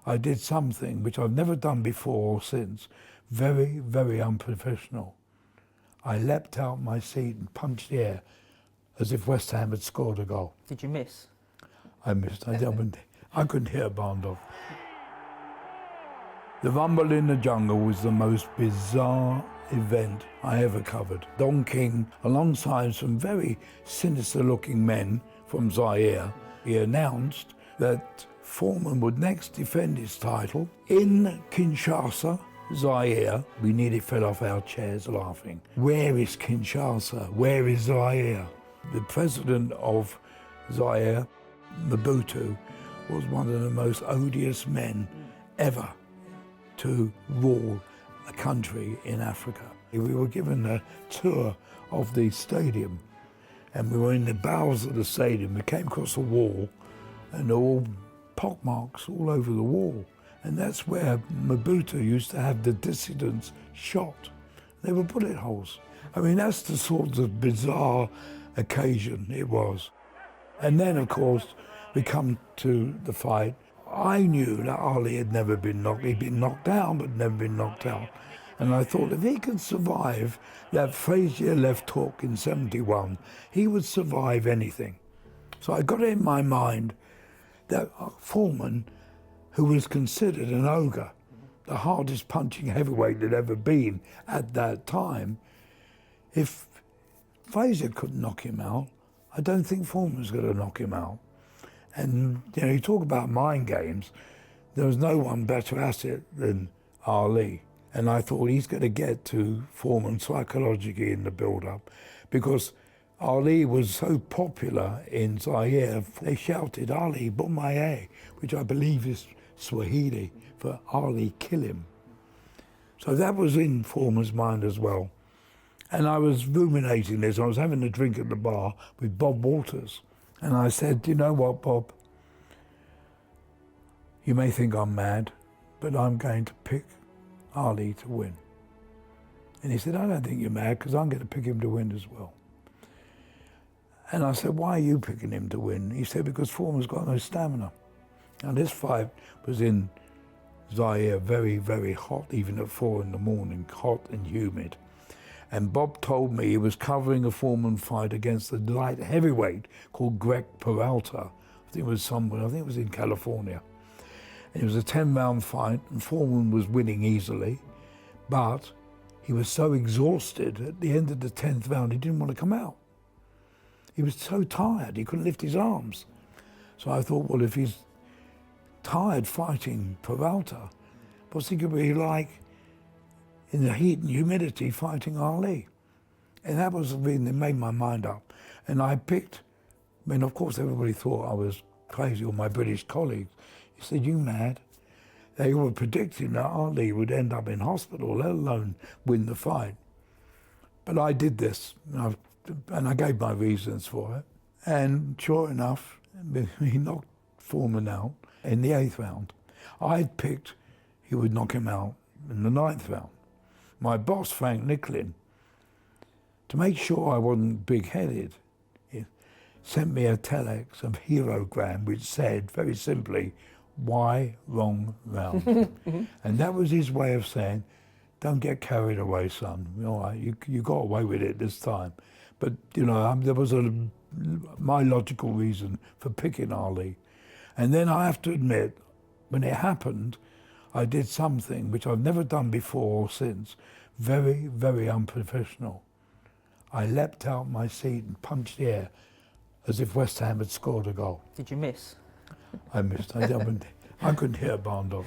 I did something which I've never done before or since, very, very unprofessional. I leapt out my seat and punched the air as if West Ham had scored a goal. Did you miss? I missed. I couldn't hit a barn dog. The Rumble in the Jungle was the most bizarre event I ever covered. Don King, alongside some very sinister-looking men from Zaire, he announced that Foreman would next defend his title in Kinshasa, Zaire. We nearly fell off our chairs laughing. Where is Kinshasa? Where is Zaire? The president of Zaire, Mobutu, was one of the most odious men ever to rule a country in Africa. We were given a tour of the stadium, and we were in the bowels of the stadium. We came across a wall, and there were all pockmarks all over the wall. And that's where Mobutu used to have the dissidents shot. They were bullet holes. I mean, that's the sort of bizarre occasion it was. And then, of course, we come to the fight. I knew that Ali had never been knocked. He'd been knocked down, but never been knocked out. And I thought if he could survive that Frazier left hook in 71, he would survive anything. So I got it in my mind that Foreman, who was considered an ogre, the hardest punching heavyweight there'd ever been at that time, if Frazier couldn't knock him out, I don't think Foreman was going to knock him out. And you talk about mind games, there was no one better at it than Ali. And I thought he's going to get to Foreman psychologically in the build-up, because Ali was so popular in Zaire, they shouted, Ali Bumaye, which I believe is Swahili for Ali, kill him. So that was in Foreman's mind as well. And I was ruminating this. I was having a drink at the bar with Bob Walters. And I said, you know what, Bob? You may think I'm mad, but I'm going to pick Ali to win. And he said, I don't think you're mad, because I'm going to pick him to win as well. And I said, why are you picking him to win? He said, because Foreman's got no stamina. Now this fight was in Zaire, very, very hot, even at 4 in the morning, hot and humid. And Bob told me he was covering a Foreman fight against a light heavyweight called Greg Peralta. I think it was somewhere, I think it was in California. And it was a 10-round fight, and Foreman was winning easily, but he was so exhausted at the end of the 10th round, he didn't want to come out. He was so tired, he couldn't lift his arms. So I thought, well, if he's tired fighting Peralta, what's he going to be like in the heat and humidity fighting Ali? And that was the reason that made my mind up. And I picked, I mean, of course, everybody thought I was crazy, all my British colleagues. He said, you mad? They were predicting that Ali would end up in hospital, let alone win the fight. But I did this, and I gave my reasons for it. And sure enough, he knocked Foreman out in the 8th round. I'd picked he would knock him out in the 9th round. My boss, Frank Nicklin, to make sure I wasn't big-headed, he sent me a telex, a herogram, which said, very simply, why wrong round? And that was his way of saying, don't get carried away, son. All right, you got away with it this time. But, you know, there was my logical reason for picking Ali. And then I have to admit, when it happened, I did something which I've never done before or since, very, very unprofessional. I leapt out my seat and punched the air as if West Ham had scored a goal. Did you miss? I missed. I couldn't hit a barn dog.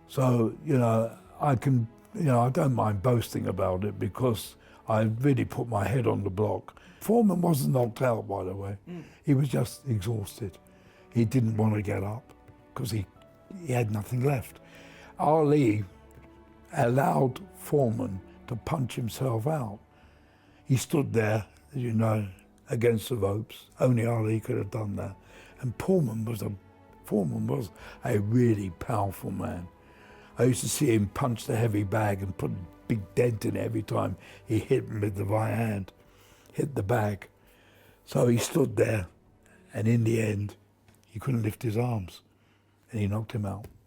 So, you know, I don't mind boasting about it, because I really put my head on the block. Foreman wasn't knocked out, by the way. He was just exhausted. He didn't want to get up because he had nothing left. Ali allowed Foreman to punch himself out. He stood there, as you know, against the ropes. Only Ali could have done that. And Foreman was a really powerful man. I used to see him punch the heavy bag and put a big dent in it every time he hit him with the right hand, hit the bag. So he stood there, and in the end, he couldn't lift his arms, and he knocked him out.